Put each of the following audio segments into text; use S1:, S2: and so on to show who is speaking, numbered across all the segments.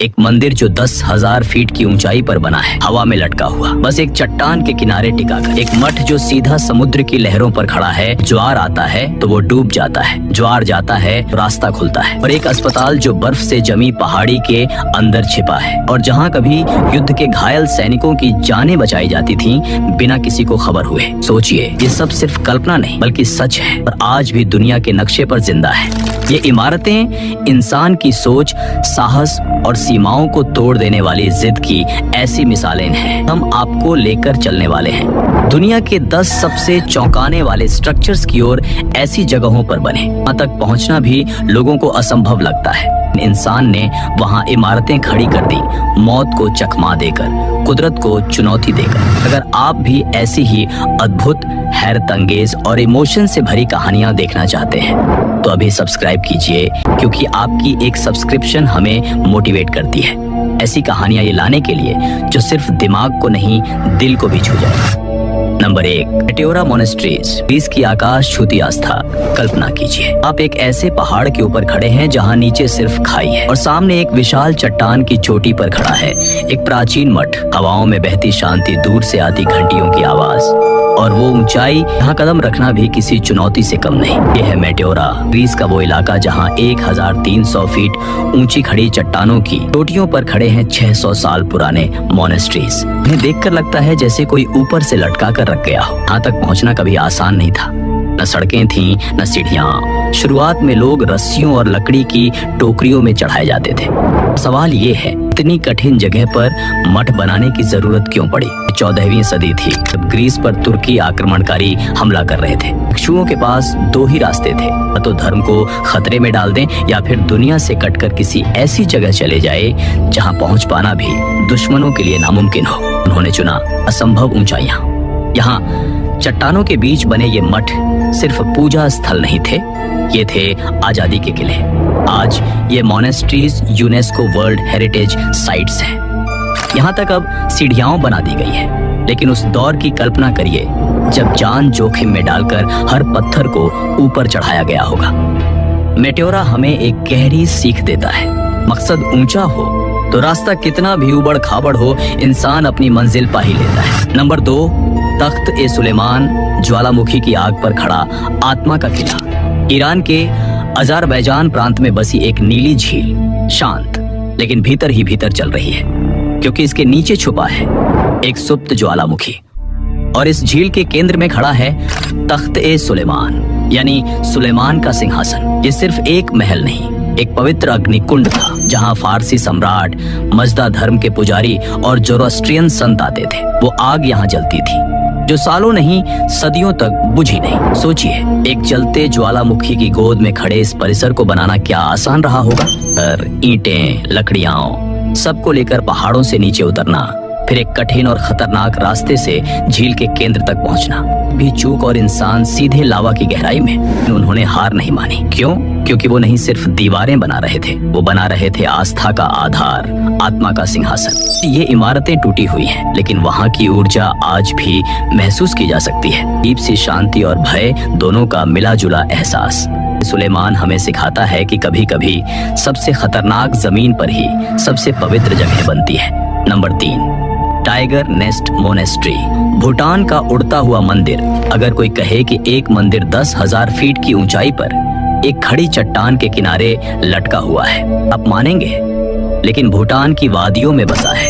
S1: एक मंदिर जो 10,000 फीट की ऊंचाई पर बना है, हवा में लटका हुआ, बस एक चट्टान के किनारे टिका कर। एक मठ जो सीधा समुद्र की लहरों पर खड़ा है, ज्वार आता है तो वो डूब जाता है, ज्वार जाता है तो रास्ता खुलता है। और एक अस्पताल जो बर्फ से जमी पहाड़ी के अंदर छिपा है, और जहाँ कभी युद्ध के घायल सैनिकों की जानें बचाई जाती थी बिना किसी को खबर हुए। सोचिए, ये सब सिर्फ कल्पना नहीं बल्कि सच है, और आज भी दुनिया के नक्शे पर जिंदा है। ये इमारतें इंसान की सोच, साहस और सीमाओं को तोड़ देने वाली जिद की ऐसी मिसालें हैं। हम आपको लेकर चलने वाले हैं दुनिया के 10 सबसे चौंकाने वाले स्ट्रक्चर्स की ओर। ऐसी जगहों पर बने, वहां तक पहुंचना भी लोगों को असंभव लगता है। इंसान ने वहां इमारतें खड़ी कर दी, मौत को चकमा देकर, कुदरत को चुनौती देकर। अगर आप भी ऐसी ही अद्भुत, हैरत अंगेज और इमोशन से भरी कहानियां देखना चाहते हैं तो अभी सब्सक्राइब कीजिए, क्योंकि आपकी एक सब्सक्रिप्शन हमें मोटिवेट करती है ऐसी कहानियां ये लाने के लिए जो सिर्फ दिमाग को नहीं, दिल को भी छू जाए। नंबर 1, मेटेओरा मोनेस्ट्रीज, ग्रीस की आकाश छूती आस्था। कल्पना कीजिए, आप एक ऐसे पहाड़ के ऊपर खड़े हैं जहां नीचे सिर्फ खाई है और सामने एक विशाल चट्टान की चोटी पर खड़ा है एक प्राचीन मठ। हवाओं में बहती शांति, दूर से आती घंटियों की आवाज, और वो ऊंचाई, यहाँ कदम रखना भी किसी चुनौती से कम नहीं। ये है मेटेओरा, ग्रीस का वो इलाका जहाँ 1300 फीट ऊंची खड़ी चट्टानों की चोटियों पर खड़े हैं 600 साल पुराने मोनेस्ट्रीज। इन्हें देखकर लगता है जैसे कोई ऊपर से लटका कर रख गया हो। यहाँ तक पहुँचना कभी आसान नहीं था, न सड़कें थीं न सीढ़ियाँ। शुरुआत में लोग रस्सियों और लकड़ी की टोकरियों में चढ़ाए जाते थे। सवाल ये है, इतनी कठिन जगह पर मठ बनाने की जरूरत क्यों पड़ी? 14वीं सदी थी जब ग्रीस पर तुर्की आक्रमणकारी हमला कर रहे थे। भिक्षुओं के पास 2 ही रास्ते थे, या तो धर्म को खतरे में डाल दें या फिर दुनिया से कटकर किसी ऐसी जगह चले जाए जहां पहुंच पाना भी दुश्मनों के लिए नामुमकिन हो। उन्होंने चुना असंभव ऊंचाइयां। यहाँ चट्टानों के बीच बने ये मठ सिर्फ पूजा स्थल नहीं थे, ये थे आजादी के किले। आज ये monasteries UNESCO world heritage sites हैं। यहाँ तक अब सीढ़ियां बना दी गई है, लेकिन उस दौर की कल्पना करिए जब जान जोखिम में डालकर हर पत्थर को ऊपर चढ़ाया गया होगा। मेटेओरा हमें एक गहरी सीख देता है, मकसद ऊंचा हो तो रास्ता कितना भी उबड़ खाबड़ हो, इंसान अपनी मंजिल पा ही लेता है। नंबर 2, तख्त ए सुलेमान, ज्वालामुखी की आग पर खड़ा आत्मा का किला। ईरान के अज़रबैजान प्रांत में बसी एक नीली झील, शांत लेकिन भीतर ही भीतर चल रही है, क्योंकि इसके नीचे छुपा है एक सुप्त ज्वालामुखी। और इस झील के केंद्र में खड़ा है तख्त ए सुलेमान, यानी सुलेमान का सिंहासन। ये सिर्फ एक महल नहीं, एक पवित्र अग्निकुंड था जहां फारसी सम्राट, मजदा धर्म के पुजारी और जोरोस्ट्रियन संत आते थे। वो आग यहाँ जलती थी जो सालों नहीं सदियों तक बुझी नहीं। सोचिए, एक जलते ज्वालामुखी की गोद में खड़े इस परिसर को बनाना क्या आसान रहा होगा? ईंटें, लकड़ियां, सबको लेकर पहाड़ों से नीचे उतरना, फिर एक कठिन और खतरनाक रास्ते से झील के केंद्र तक पहुंचना। भी चूक और इंसान सीधे लावा की गहराई में। उन्होंने हार नहीं मानी। क्यों? क्योंकि वो नहीं सिर्फ दीवारें बना रहे थे, वो बना रहे थे आस्था का आधार, आत्मा का सिंहासन। ये इमारतें टूटी हुई हैं, लेकिन वहाँ की ऊर्जा आज भी महसूस की जा सकती है। डीप सी शांति और भय दोनों का मिला जुला एहसास। सुलेमान हमें सिखाता है कि कभी कभी सबसे खतरनाक जमीन पर ही सबसे पवित्र जगह बनती है। Number 3, tiger nest monastery, Bhutan का उड़ता हुआ मंदिर। अगर कोई कहे कि एक मंदिर 10,000 फीट की ऊंचाई पर एक खड़ी चट्टान के किनारे लटका हुआ है, आप मानेंगे? लेकिन भूटान की वादियों में बसा है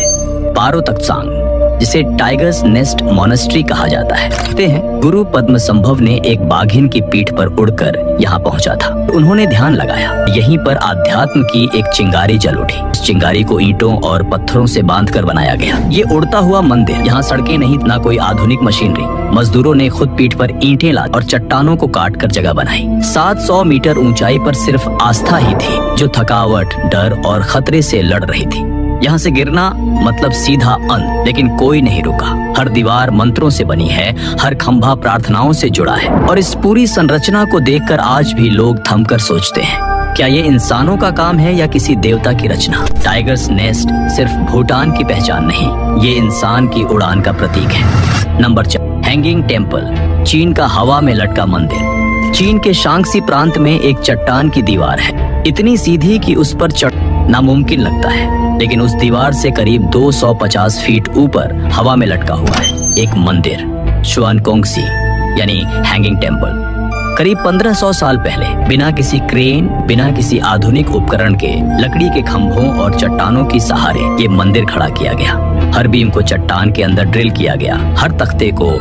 S1: पारो तक्सांग, जिसे टाइगर्स नेस्ट मोनेस्ट्री कहा जाता है। कहते हैं गुरु पद्मसंभव ने एक बाघिन की पीठ पर उड़कर यहाँ पहुंचा था। उन्होंने ध्यान लगाया, यहीं पर आध्यात्म की एक चिंगारी जल उठी। उस चिंगारी को ईंटों और पत्थरों से बांधकर बनाया गया। ये उड़ता हुआ मंदिर, यहाँ सड़कें नहीं, ना कोई आधुनिक मशीनरी। मजदूरों ने खुद पीठ पर ईंटें ला और चट्टानों को काट कर जगह बनाई। 700 मीटर ऊंचाई पर सिर्फ आस्था ही थी जो थकावट, डर और खतरे से लड़ रही थी। यहाँ से गिरना मतलब सीधा अंत, लेकिन कोई नहीं रुका। हर दीवार मंत्रों से बनी है, हर खंभा प्रार्थनाओं से जुड़ा है, और इस पूरी संरचना को देखकर आज भी लोग थमकर सोचते हैं, क्या ये इंसानों का काम है या किसी देवता की रचना? टाइगर्स नेस्ट सिर्फ भूटान की पहचान नहीं, ये इंसान की उड़ान का प्रतीक है। नंबर 4, हैंगिंग टेम्पल, चीन का हवा में लटका मंदिर। चीन के शांक्सी प्रांत में एक चट्टान की दीवार है, इतनी सीधी कि उस पर नामुमकिन लगता है, लेकिन उस दीवार से करीब 250 फीट ऊपर हवा में लटका हुआ है एक मंदिर, शुआनकोंगसी यानी हैंगिंग टेम्पल। करीब 1500 साल पहले बिना किसी क्रेन, बिना किसी आधुनिक उपकरण के लकड़ी के खंभों और चट्टानों की सहारे ये मंदिर खड़ा किया गया। हर बीम को चट्टान के अंदर ड्रिल किया गया, हर तख्ते को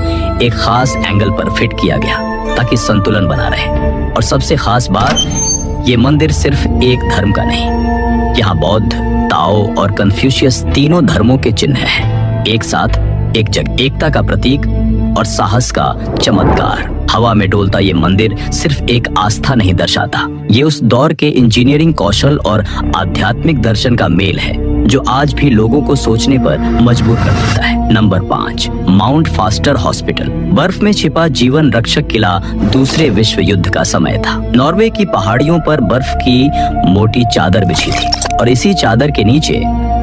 S1: एक खास एंगल पर फिट किया गया ताकि संतुलन बना रहे। और सबसे खास बात, ये मंदिर सिर्फ एक धर्म का नहीं, यहाँ बौद्ध, ताओ और कन्फ्यूशियस तीनों धर्मों के चिन्ह हैं। एक साथ एक जगह, एकता का प्रतीक और साहस का चमत्कार। हवा में डोलता ये मंदिर सिर्फ एक आस्था नहीं दर्शाता, ये उस दौर के इंजीनियरिंग कौशल और आध्यात्मिक दर्शन का मेल है जो आज भी लोगों को सोचने पर मजबूर कर देता है। Number 5, mount faster hospital. बर्फ में छिपा जीवन रक्षक किला दूसरे विश्व युद्ध का समय था। नॉर्वे की पहाड़ियों पर बर्फ की मोटी चादर बिछी थी और इसी चादर के नीचे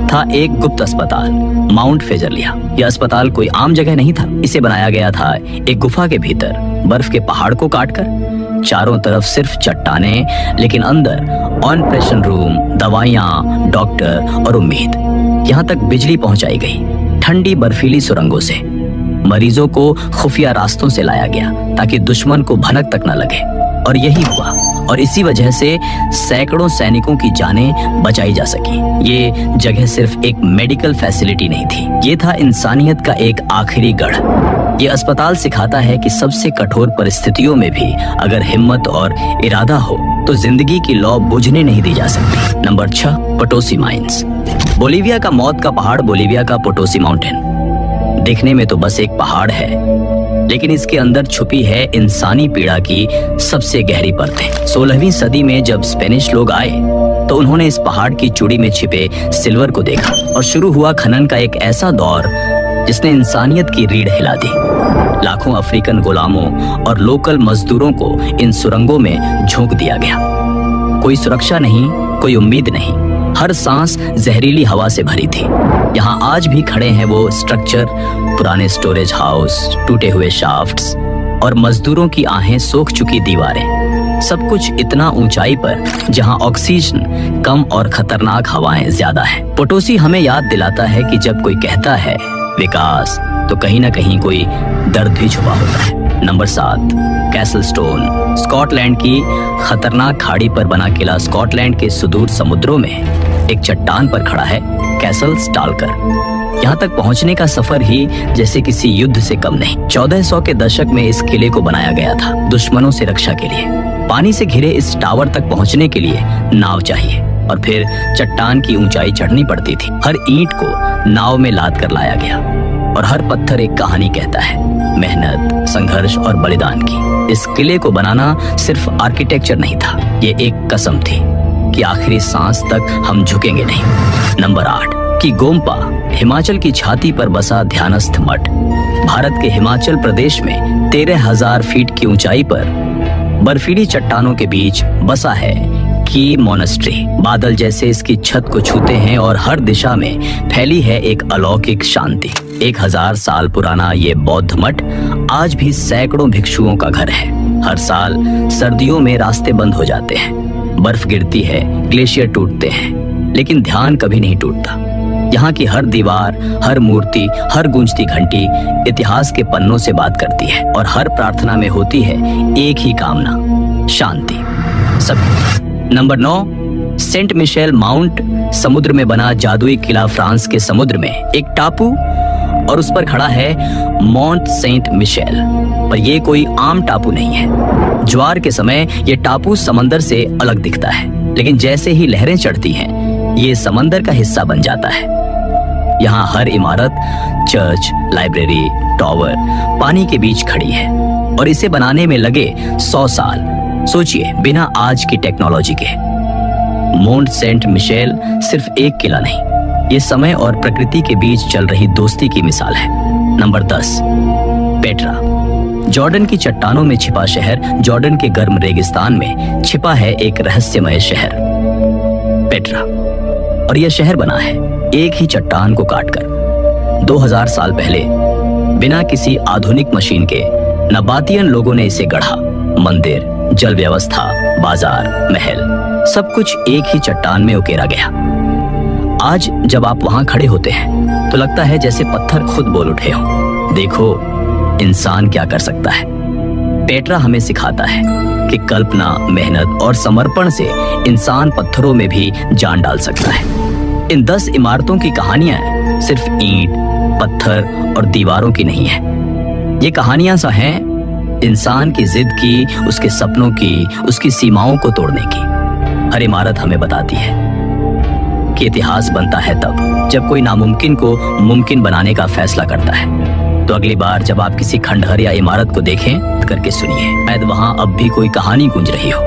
S1: था एक गुप्त अस्पताल, माउंट फेजरलिया। यह अस्पताल कोई आम जगह नहीं था, इसे बनाया गया था एक गुफा के भीतर, बर्फ के पहाड़ को काटकर। चारों तरफ सिर्फ चट्टाने, लेकिन अंदर ऑपरेशन रूम, दवाइयाँ, डॉक्टर और उम्मीद। यहाँ तक बिजली पहुंचाई गई ठंडी बर्फीली सुरंगों से। मरीजों को खुफिया रास्तों से लाया गया ताकि दुश्मन को भनक तक न लगे, और यही हुआ। और इसी वजह से सैकड़ों सैनिकों की जानें बचाई जा सकी। ये जगह सिर्फ एक मेडिकल फैसिलिटी नहीं थी, ये था इंसानियत का एक आखिरी गढ़। ये अस्पताल सिखाता है कि सबसे कठोर परिस्थितियों में भी अगर हिम्मत और इरादा हो तो जिंदगी की लौ बुझने नहीं दी जा सकती। Number 6, Potosi mines. बोलिविया का मौत का पहाड़, बोलिविया का पोटोसी माउंटेन। दिखने में तो बस एक पहाड़ है, लेकिन इसके अंदर छुपी है इंसानी पीड़ा की सबसे गहरी परतें। 16वीं सदी में जब स्पेनिश लोग आए तो उन्होंने इस पहाड़ की चूड़ी में छिपे सिल्वर को देखा, और शुरू हुआ खनन का एक ऐसा दौर जिसने इंसानियत की रीढ़ हिला दी। लाखों अफ्रीकन गुलामों और लोकल मजदूरों को इन सुरंगों में झोंक दिया गया। कोई सुरक्षा नहीं, कोई उम्मीद नहीं, हर सांस जहरीली हवा से भरी थी। यहाँ आज भी खड़े हैं वो स्ट्रक्चर, पुराने स्टोरेज हाउस, टूटे हुए शाफ्ट्स और मजदूरों की आहें सोख चुकी दीवारें। सब कुछ इतना ऊंचाई पर जहाँ ऑक्सीजन कम और खतरनाक हवाएं ज्यादा हैं। पोटोसी हमें याद दिलाता है कि जब कोई कहता है विकास, तो कहीं ना कहीं कोई दर्द भी छुपा होता है। Number 7, castle stone. स्कॉटलैंड की खतरनाक खाड़ी पर बना किला स्कॉटलैंड के सुदूर समुद्रों में एक चट्टान पर खड़ा है, कैसल स्टालकर। यहाँ तक पहुँचने का सफर ही जैसे किसी युद्ध से कम नहीं। 1400 के दशक में इस किले को बनाया गया था दुश्मनों से रक्षा के लिए। पानी से घिरे इस टावर तक पहुँचने के लिए नाव चाहिए और फिर चट्टान की ऊंचाई चढ़नी पड़ती थी। हर ईंट को नाव में लाद कर लाया गया और हर पत्थर एक कहानी कहता है, मेहनत, संघर्ष और बलिदान की। इस किले को बनाना सिर्फ आर्किटेक्चर नहीं था, ये एक कसम थी कि आखिरी सांस तक हम झुकेंगे नहीं। नंबर 8, की गोम्पा। हिमाचल की छाती पर बसा ध्यानस्थ मठ। भारत के हिमाचल प्रदेश में 13,000 फीट की ऊंचाई पर बर्फीली चट्टानों के बीच बसा है की मोनेस्ट्री। बादल जैसे इसकी छत को छूते हैं और हर दिशा में फैली है एक अलौकिक शांति। 1000 साल पुराना ये बौद्ध मठ आज भी सैकड़ों भिक्षुओं का घर है। हर साल सर्दियों में रास्ते बंद हो जाते हैं, बर्फ गिरती है, ग्लेशियर टूटते हैं, लेकिन ध्यान कभी नहीं टूटता। यहाँ की हर दीवार, हर मूर्ति, हर गूंजती घंटी इतिहास के पन्नों से बात करती है, और हर प्रार्थना में होती है एक ही कामना, शांति। सब। Number 9, Saint Michel Mount. समुद्र में बना जादुई किला फ्रांस के समुद्र में एक टापू, और उस पर खड़ा है मॉन्ट सेंट मिशेल। पर यह कोई आम टापू नहीं है। ज्वार के समय ये टापू समंदर से अलग दिखता है, लेकिन जैसे ही लहरें चढ़ती हैं, ये समंदर का हिस्सा बन जाता है। यहाँ हर इमारत, चर्च, लाइब्रेरी, टावर पानी के बीच खड़ी है, और इसे बनाने में लगे 100 साल। सोचिए, बिना आज की टेक्नोलॉजी के। मोंट सेंट मिशेल सिर्फ एक किला नहीं, ये समय और प्रकृति के बीच चल रही दोस्ती की मिसाल है। Number 10, Petra. जॉर्डन की चट्टानों में छिपा शहर, जॉर्डन के गर्म रेगिस्तान में छिपा है एक रहस्यमय शहर, पेट्रा। और यह शहर बना है एक ही चट्टान को काटकर। 2000 साल पहले बिना किसी आधुनिक मशीन के नबातियन लोगों ने इसे गढ़ा। मंदिर, जल व्यवस्था, बाजार, महल सब कुछ एक ही चट्टान में उकेरा गया। आज जब आप वहां खड़े होते हैं तो लगता है जैसे पत्थर खुद बोल उठे हों। देखो इंसान क्या कर सकता है। पेट्रा हमें सिखाता है कि कल्पना, मेहनत और समर्पण से इंसान पत्थरों में भी जान डाल सकता है। इन 10 इमारतों की कहानियां सिर्फ ईंट, पत्थर और दीवारों की नहीं है। ये कहानियां सा हैं इंसान की जिद की, उसके सपनों की, उसकी सीमाओं को तोड़ने की। हर इमारत हमें बताती है कि इतिहास बनता है तब जब कोई नामुमकिन को मुमकिन बनाने का फैसला करता है। तो अगली बार जब आप किसी खंडहर या इमारत को देखें करके सुनिए, शायद वहां अब भी कोई कहानी गूंज रही हो।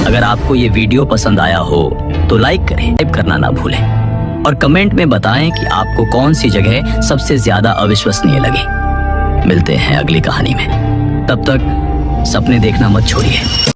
S1: अगर आपको ये वीडियो पसंद आया हो तो लाइक करें, सब्सक्राइब करना ना भूलें और कमेंट में बताएं कि आपको कौन सी जगह सबसे ज्यादा अविश्वसनीय लगी। मिलते हैं अगली कहानी में, तब तक सपने देखना मत छोड़िए।